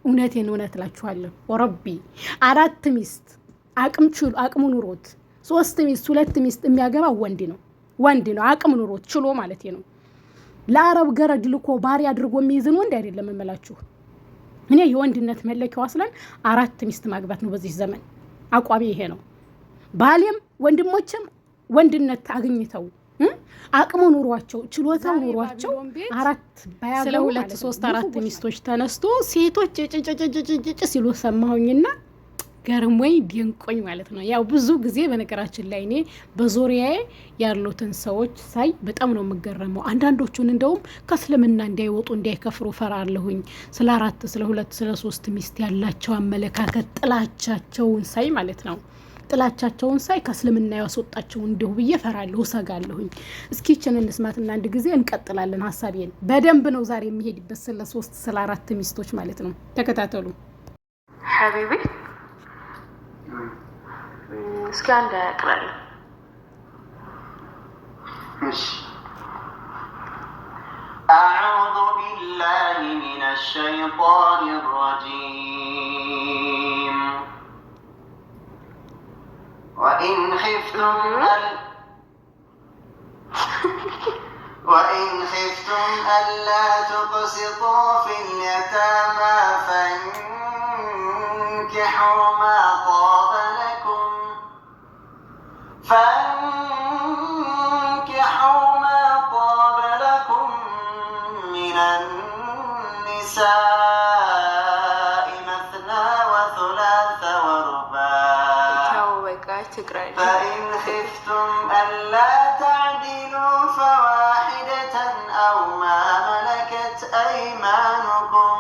እውነት እላችኋለሁ ወረቢ 4 ሚስት አቅሙ ኑሮት 3 ሚስት 2 ሚስት የሚያገባ ወንድ ነው አቅም ኑሮት ችሎ ማለት ነው። ለአረብ ገረድ ልኮ ባሪ አድርጎ የሚይዝን ወንድ አይደለም እምላችሁ። እኔ የወንድነት መለኪያው አስለን 4 ሚስት ማግባት ነው በዚህ ዘመን አቋሚ ይሄ ነው። ባሌም ወንድሞችም ወንድነት አግኝተው አቅሙ ኑሯቸው ችሎታው ኑሯቸው 4 ባያገቡ 2 3 4 ሚስቶች ተነስቶ ሴቶች ጭጭጭጭጭጭ ሲሉ ሰማሁኝና ገርሞኝ ደንቆኝ ማለት ነው። ያው ብዙ ጊዜ በነገራችን ላይ እኔ በዙሪያዬ ያሉትን ሰዎች ሳይ በጣም ነው የምገረመው። አንዳንዶቹን እንደውም ከእስልምና እንዳይወጡ እንዳይከፍሩ ፈራለሁኝ። ስለ 4 ስለ 2 ስለ 3 ሚስት ያላቸው አመለካከት ጥላቻቸውን ሳይ ማለት ነው ጥላቻቸውን ሳይ ከእስልምና ያስወጣቸው እንደው ብዬ ፈራለሁ ሰጋለሁኝ። እስኪ እቺን እንስማትና አንድ ጊዜ እንቀጥላለን። ሐሳቤን በደንብ ነው ዛሬ የሚሄድበት ስለ 3 ስለ 4 ሚስቶች ማለት ነው። ተከታተሉ ሐቢቢ እስኪ አንድ ያቅራል እሺ أعوذ بالله من الشيطان الرجيم وإن خفتم ألا تقسطوا في اليتامى فانكحوا ما طاب لكم من النساء مثنى وثلاث ورباع فإن خفتم ألا تعدلوا فواحدة أو ما ملكت أيمانكم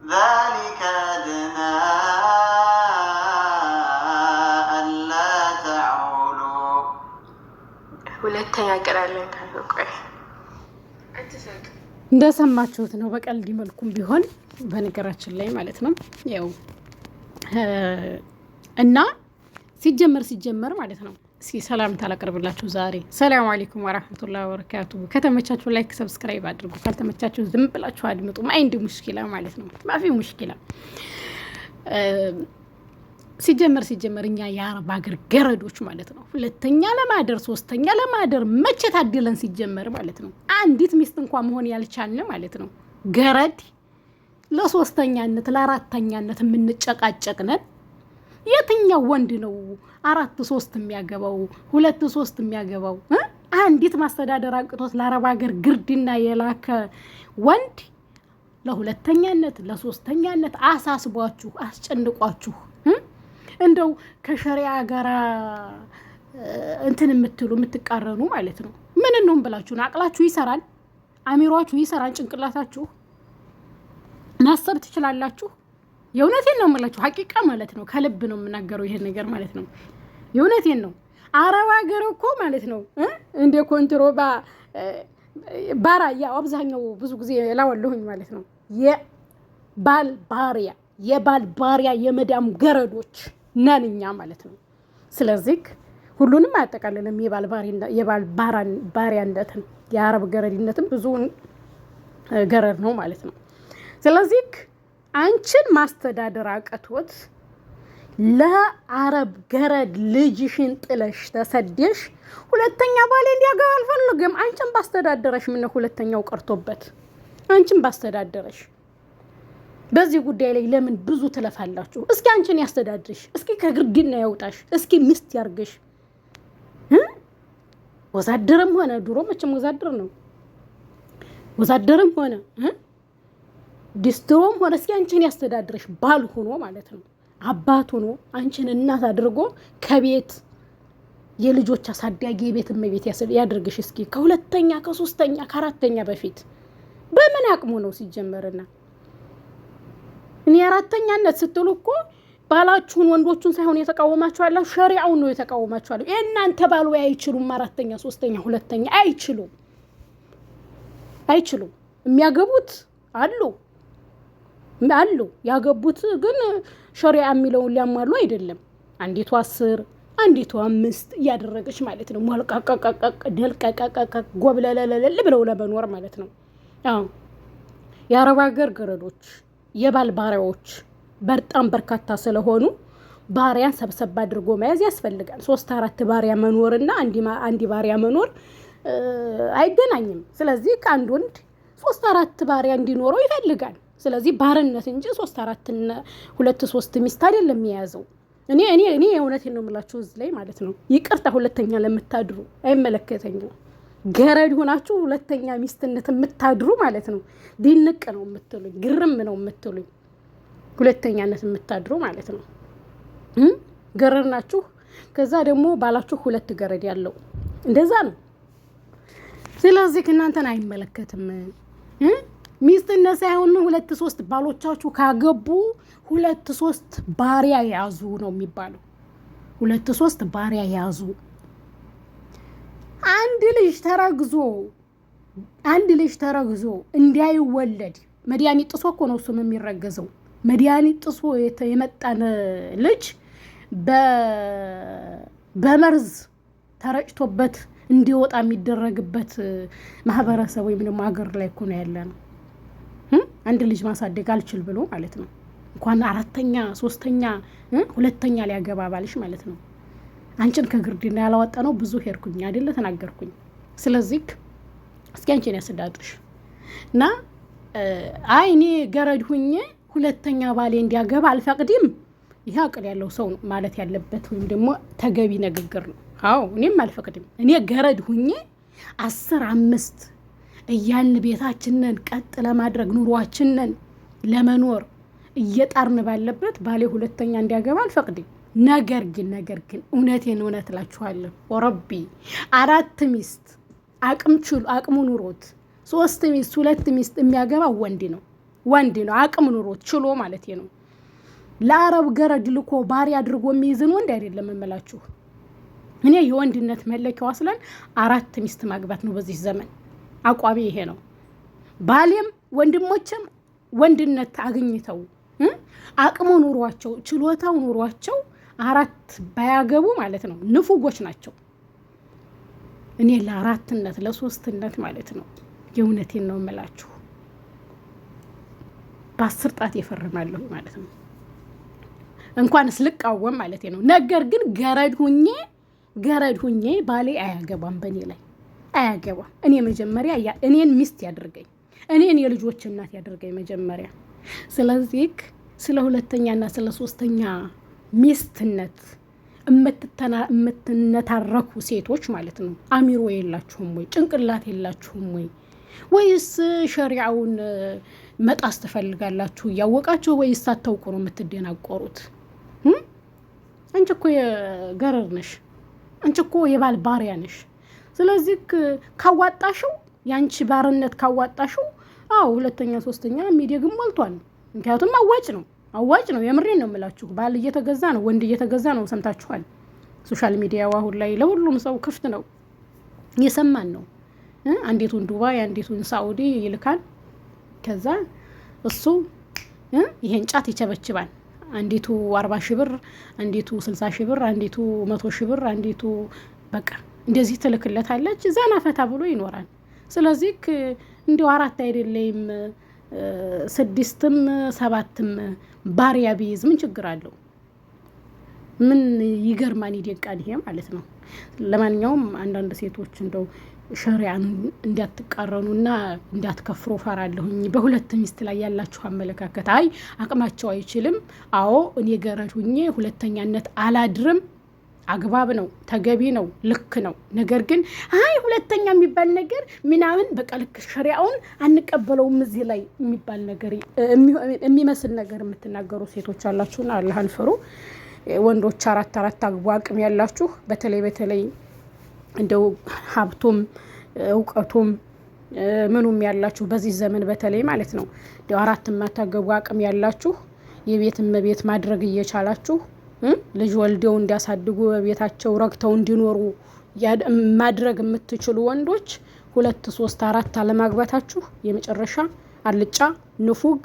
ذلك أدنى ألا تعولوا. ሁለተኛ ቀራለን ካልቆይ እንደሰማችሁት ነው። በቀልድ መልኩም ቢሆን በነገራችን ላይ ማለት ነው ያው እና ሲጀመር ማለት ነው። እስኪ ሰላም ታላቀርብላችሁ ዛሬ። ሰላም አለይኩም ወራህመቱላሂ ወበረካቱ። ከተመቻችሁ ላይክ ሰብስክራይብ አድርጉ። ካልተመቻችሁ ዝም ብላችሁ አድምጡ። ማይንድ ሙሽኪላ ማለት ነው። ማፊ ሙሽኪላ። ሲጀመር እኛ የአረብ ሀገር ገረዶች ማለት ነው 2ኛ ለማደር 3ኛ ለማደር መቼ ታድለን ሲጀመር ማለት ነው። አንዲት ሚስት እንኳን መሆን ያልቻልን ማለት ነው። ገረድ ለ3ኛነት ለ4ኛነት የምንጨቃጨቅነን የትኛው ወንድ ነው 4 3 የሚያገባው 2 3 የሚያገባው? አንዲት ማስተዳደር አቅቶት ለአረብ ሀገር ግርድና የላከ ወንድ ለ2ኛነት ለ3ኛነት አሳስቧችሁ አስጨንቋችሁ እንደው ከሸሪዓ ጋር እንትን የምትቃረኑ ማለት ነው። ምን እንሁን ብላችሁ አቅላችሁ ይሰራል፣ አሚሯችሁ ይሰራል፣ ጭንቅላታችሁ ማሰብ ትችላላችሁ። የእውነቴን ነው የምላችሁ ሐቂቃ ማለት ነው። ከልብ ነው የምናገረው ይሄን ነገር ማለት ነው። የእውነቴን ነው። አረብ ሀገር እኮ ማለት ነው እንደ ኮንትሮባ ባራ ያው አብዛኛው ብዙ ጊዜ ላወለሁኝ ማለት ነው የባል ባሪያ የመዳም ገረዶች ነንኛ ማለት ነው። ስለዚህ ሁሉንም አያጠቃልልም። የባል ባሪያነትን የአረብ ገረድነትን ብዙውን ገረድ ነው ማለት ነው። ስለዚህ አንቺን ማስተዳደር አቀቶት ለአረብ ገረድ ልጅሽን ጥለሽ ተሰደሽ 2ኛ ባሌ እንዲያገባ አልፈልግም። አንቺን ባስተዳደረሽ ምን ነው 2ኛው ቀርቶበት አንቺን ባስተዳደረሽ በዚህ ጉዳይ ላይ ለምን ብዙ ትለፋላችሁ? እስኪ አንቺን ያስተዳድርሽ፣ እስኪ ከግርድና ያውጣሽ፣ እስኪ ሚስት ያርግሽ። ወዛደርም ሆነ ድሮ መቼም ወዛደር ነው ወዛደርም ሆነ ዲስትሮም ሆነ እስኪ አንቺን ያስተዳድርሽ ባል ሆኖ ማለት ነው። አባት ሆኖ አንቺን እናት አድርጎ ከቤት የልጆች አሳዳጊ የቤት እመቤት ያድርግሽ። እስኪ ከ2ኛ ከ3ኛ ከ4ኛ በፊት በምን አቅሙ ነው ሲጀመርና እኔ 4ኛነት ስትሉ እኮ ባላችሁን ወንዶቹን ሳይሆን የተቃወማችኋለሁ ሸሪዓውን ነው የተቃወማችኋለሁ። እናንተ ባሉ አይችሉም 4ኛ 3ኛ 2ኛ አይችሉም። የሚያገቡት አሉ ያገቡት ግን ሸሪዓ የሚለውን ሊያሟሉ አይደለም። አንዲቱ 10 አንዲቱ 5 እያደረገች ማለት ነው። ሞልቀቀቀቀ ደልቀቀቀ ጎብለለለለ ብለው ለመኖር ማለት ነው። አዎ የአረብ ሀገር ገረዶች የባል ባሪያዎች በጣም በርካታ ስለሆኑ ባሪያን ሰብሰብ አድርጎ መያዝ ያስፈልጋል። 3-4 ባሪያ መኖርና አንድ ባሪያ መኖር አይገናኝም። ስለዚህ ከአንድ ወንድ 3-4 ባሪያ እንዲኖረው ይፈልጋል። ስለዚህ ባርነት እንጂ 3-4 እና 2-3 ሚስት አይደለም የያዘው። እኔ የእውነቴን ነው የምላችሁ እዚህ ላይ ማለት ነው። ይቅርታ ሁለተኛ ለምታድሩ አይመለከተኝም። ገረድ ሆናችሁ ሁለተኛ ሚስትነት የምታድሩ ማለት ነው ድንቅ ነው የምትሉኝ፣ ግርም ነው የምትሉኝ ሁለተኛነት የምታድሩ ማለት ነው። ገረድ ናችሁ። ከዛ ደግሞ ባላችሁ 2 ገረድ ያለው እንደዛ ነው። ስለዚህ እናንተን አይመለከትም። ሚስትነት ሳይሆን 2-3 ባሎቻችሁ ካገቡ 2-3 ባሪያ ያዙ ነው የሚባለው። 2-3 ባሪያ ያዙ። አንድ ልጅ ተረግዞ እንዳይወለድ መድኃኒት ጥሶ እኮ ነው እሱም የሚረገዘው። መድኃኒት ጥሶ የመጣን ልጅ በመርዝ ተረጭቶበት እንዲወጣ የሚደረግበት ማህበረሰብ ወይም ደግሞ ሀገር ላይ እኮ ነው ያለ ነው። አንድ ልጅ ማሳደግ አልችል ብሎ ማለት ነው እንኳን 4ኛ 3ኛ 2ኛ ሊያገባ ባልሽ ማለት ነው። አንቺን ከግርድና ያላወጣ ነው ብዙ ሄድኩኝ አይደለ ተናገርኩኝ። ስለዚህ እስኪ አንቺን ያስዳጥሽ እና እኔ ገረድ ሁኜ 2ኛ ባሌ እንዲያገባ አልፈቅድም። ይሄ አቅል ያለው ሰው ነው ማለት ያለበት ወይም ደግሞ ተገቢ ንግግር ነው። አዎ እኔም አልፈቅድም። እኔ ገረድ ሁኜ 10-5 እያን ቤታችንን ቀጥ ለማድረግ ኑሯችንን ለመኖር እየጣርን ባለበት ባሌ 2ኛ እንዲያገባ አልፈቅድም። ነገር ግን እውነቴን እውነት እላችኋለሁ ወረቢ 4 ሚስት አቅሙ ኑሮት 3 ሚስት 2 ሚስት የሚያገባ ወንድ ነው አቅም ኑሮት ችሎ ማለት ነው። ለአረብ ገረድ ልኮ ባሪ አድርጎ የሚይዝን ወንድ አይደለም እምላችሁ። እኔ የወንድነት መለኪያው አስለን 4 ሚስት ማግባት ነው በዚህ ዘመን። አቋሚ ይሄ ነው። ባሌም ወንድሞችም ወንድነት አግኝተው አቅሙ ኑሯቸው ችሎታው ኑሯቸው 4 ባያገቡ ማለት ነው ንፉጎች ናቸው። እኔ ለ4ነት ለ3ነት ማለት ነው የእውነቴን ነው የምላችሁ በ10 ጣት ይፈርማለሁ ማለት ነው። እንኳንስ ልቃወም ማለት ነው። ነገር ግን ገረድ ሁኜ ባሌ አያገባም፣ በእኔ ላይ አያገባም። እኔ መጀመሪያ እኔን ሚስት ያድርገኝ፣ እኔን የልጆች እናት ያድርገኝ መጀመሪያ። ስለዚህ ስለ 2ኛና ስለ 3ኛ ሚስትነት የምትነታረኩ ሴቶች ማለት ነው አሚሮ የላችሁም ወይ? ጭንቅላት የላችሁም ወይ? ወይስ ሸሪዓውን መጣስ ትፈልጋላችሁ እያወቃችሁ? ወይስ ሳታውቁ ነው የምትደናቆሩት? አንቺ እኮ የገረድ ነሽ፣ አንቺ እኮ የባል ባሪያ ነሽ። ስለዚህ ካዋጣሽው ያንቺ ባርነት ካዋጣሽው 2ኛ 3ኛ ሚዲግም ሞልቷል። ምክንያቱም አዋጭ ነው። የምሬን ነው የምላችሁ። ባል እየተገዛ ነው፣ ወንድ እየተገዛ ነው። ሰምታችኋል። ሶሻል ሚዲያው አሁን ላይ ለሁሉም ሰው ክፍት ነው፣ እየሰማን ነው። አንዲቱን ዱባይ አንዲቱን ሳኡዲ ይልካል። ከዛ እሱ ይሄን ጫት ይቸበችባል። አንዲቱ 40 ሺህ ብር፣ አንዲቱ 60 ሺህ ብር፣ አንዲቱ 100 ሺህ ብር፣ አንዲቱ በቃ እንደዚህ ትልክለታለች። ዘና ፈታ ብሎ ይኖራል። ስለዚህ እንዲሁ 4 አይደለም 6ም 7ም ባሪያ ቢይዝ ምን ችግር አለው? ምን ይገርማን ይደቃል ይሄ ማለት ነው። ለማንኛውም አንዳንድ ሴቶች እንደው ሸሪዓን እንዲያትቃረኑና እንዲያትከፍሩ ፈራለሁኝ። በ2 ሚስት ላይ ያላችሁ አመለካከት አቅማቸው አይችልም። አዎ እኔ ገረድ ሁኜ 2ኛነት አላድርም። አግባብ ነው፣ ተገቢ ነው፣ ልክ ነው። ነገር ግን 2ኛ የሚባል ነገር ምናምን በቃ ልክ ሸሪዓውን አንቀበለውም እዚህ ላይ የሚባል ነገር የሚመስል ነገር የምትናገሩ ሴቶች አላችሁና አላህን ፍሩ። ወንዶች 4 አግቡ አቅም ያላችሁ በተለይ እንደው ሀብቱም እውቀቱም ምኑም ያላችሁ በዚህ ዘመን በተለይ ማለት ነው እንደው 4 የማታገቡ አቅም ያላችሁ የቤትም ቤት ማድረግ እየቻላችሁ ልጅ ወልደው እንዲያሳድጉ በቤታቸው ረግተው እንዲኖሩ ማድረግ የምትችሉ ወንዶች 2 3 4 አለማግባታችሁ የመጨረሻ አልጫ ንፉግ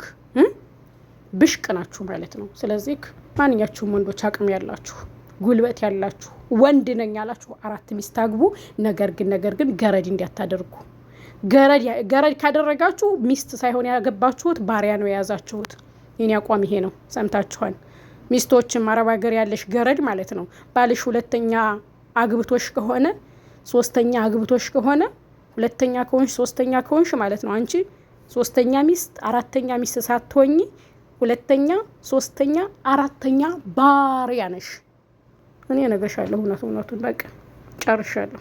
ብሽቅ ናችሁ ማለት ነው። ስለዚህ ማንኛችሁም ወንዶች አቅም ያላችሁ ጉልበት ያላችሁ ወንድ ነኝ ያላችሁ 4 ሚስት አግቡ። ነገር ግን ገረድ እንዲያታደርጉ። ገረድ ካደረጋችሁ ሚስት ሳይሆን ያገባችሁት ባሪያ ነው የያዛችሁት። የኔ አቋም ይሄ ነው። ሰምታችኋል። ሚስቶችም አረብ ሀገር ያለሽ ገረድ ማለት ነው። ባልሽ ሁለተኛ አግብቶሽ ከሆነ ሶስተኛ አግብቶሽ ከሆነ ሁለተኛ ከሆንሽ ሶስተኛ ከሆንሽ ማለት ነው አንቺ ሶስተኛ ሚስት አራተኛ ሚስት ሳትሆኚ ሁለተኛ ሶስተኛ አራተኛ ባሪያ ነሽ። እኔ እነግርሻለሁ እውነቱን በቃ ጨርሻለሁ።